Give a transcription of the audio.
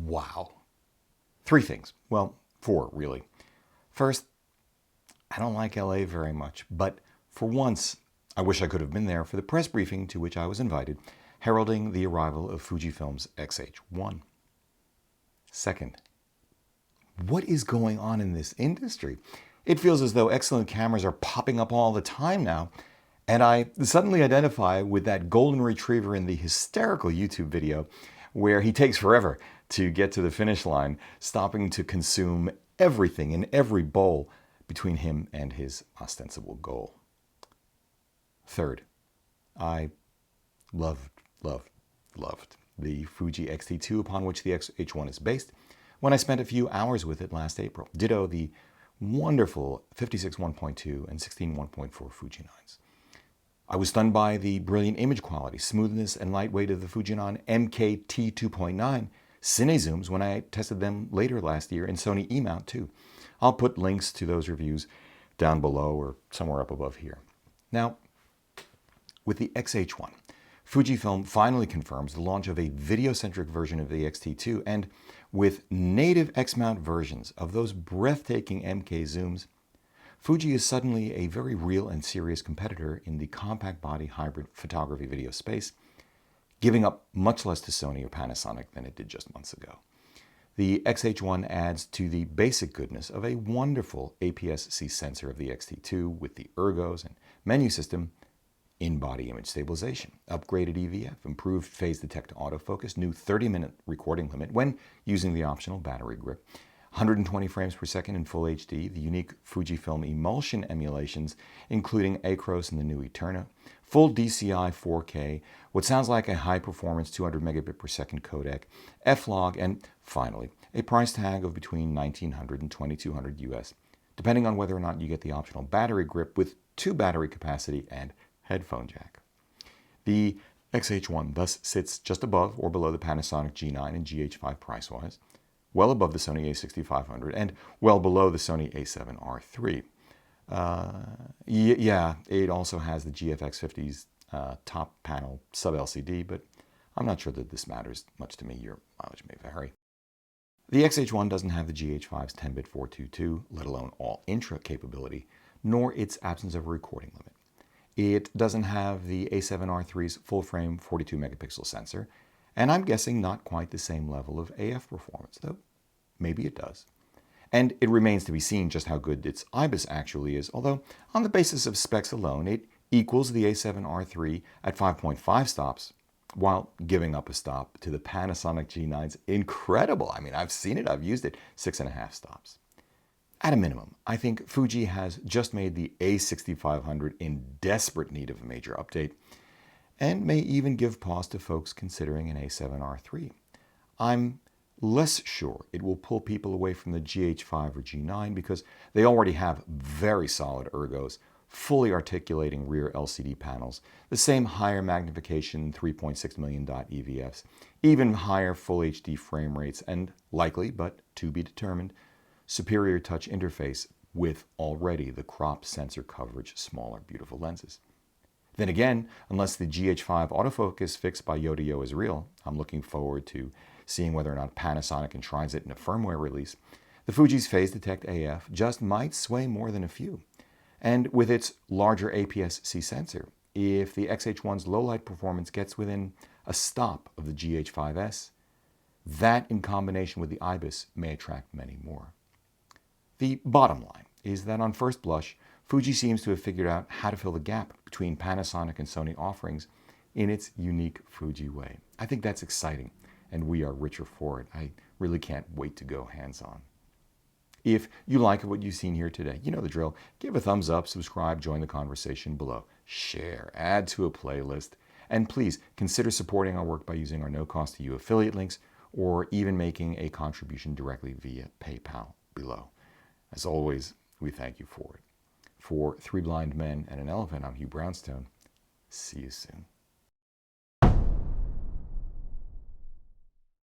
Wow. 3 things. Well, 4 really. First, I don't like LA very much, but for once, I wish I could have been there for the press briefing to which I was invited, heralding the arrival of FujiFilm's X-H1. Second, what is going on in this industry? It feels as though excellent cameras are popping up all the time now, and I suddenly identify with that golden retriever in the hysterical YouTube video where he takes forever to get to the finish line, stopping to consume everything in every bowl between him and his ostensible goal. Third, I loved the Fuji X-T-2 upon which the X-H1 is based when I spent a few hours with it last April. Ditto the wonderful 56-1.2 and 16-1.4 Fujinons. I was stunned by the brilliant image quality, smoothness, and lightweight of the Fujinon MK T2.9 Cine Zooms when I tested them later last year in Sony E-mount too. I'll put links to those reviews down below or somewhere up above here. Now, with the X-H1, Fujifilm finally confirms the launch of a video-centric version of the X-T2, and with native X-mount versions of those breathtaking MK zooms, Fuji is suddenly a very real and serious competitor in the compact body hybrid photography video space, giving up much less to Sony or Panasonic than it did just months ago. The X-H1 adds to the basic goodness of a wonderful Aps-C sensor of the X-T2 with the ergos and menu system, in-body image stabilization, upgraded EVF, improved phase detector autofocus, new 30-minute recording limit when using the optional battery grip, 120 frames per second in Full HD, the unique Fujifilm emulsion emulations, including Acros and the new Eterna, full DCI 4K, what sounds like a high-performance 200 megabit per second codec, F-Log, and finally, a price tag of between $1,900 and $2,200 US, depending on whether or not you get the optional battery grip with 2 battery capacity and headphone jack. The X-H1 thus sits just above or below the Panasonic G9 and GH5 price-wise, well above the Sony a6500, and well below the Sony a7R3. Yeah, it also has the GFX50's top panel sub-LCD, but I'm not sure that this matters much to me. Your mileage may vary. The X-H1 doesn't have the GH5's 10-bit 422, let alone all-intra capability, nor its absence of a recording limit. It doesn't have the a7R3's full-frame 42-megapixel sensor, and I'm guessing not quite the same level of AF performance, though maybe it does. And it remains to be seen just how good its IBIS actually is, although on the basis of specs alone, it equals the a7R3 at 5.5 stops, while giving up a stop to the Panasonic G9's incredible, I mean, I've seen it, I've used it, 6.5 stops. At a minimum, I think Fuji has just made the a6500 in desperate need of a major update, and may even give pause to folks considering an a7R3. I'm less sure it will pull people away from the GH5 or G9 because they already have very solid ergos, fully articulating rear LCD panels, the same higher magnification 3.6 million dot EVFs, even higher Full HD frame rates, and likely, but to be determined, superior touch interface with already the crop sensor coverage, smaller, beautiful lenses. Then again, unless the GH5 autofocus fix by Yodio is real, I'm looking forward to seeing whether or not Panasonic enshrines it in a firmware release, the Fuji's Phase Detect AF just might sway more than a few. And with its larger APS-C sensor, if the X-H1's low-light performance gets within a stop of the GH5S, that in combination with the IBIS may attract many more. The bottom line is that on first blush, Fuji seems to have figured out how to fill the gap between Panasonic and Sony offerings in its unique Fuji way. I think that's exciting, and we are richer for it. I really can't wait to go hands-on. If you like what you've seen here today, you know the drill. Give a thumbs up, subscribe, join the conversation below, share, add to a playlist, and please consider supporting our work by using our no-cost-to-you affiliate links or even making a contribution directly via PayPal below. As always, we thank you for it. For 3 Blind Men and an Elephant, I'm Hugh Brownstone. See you soon.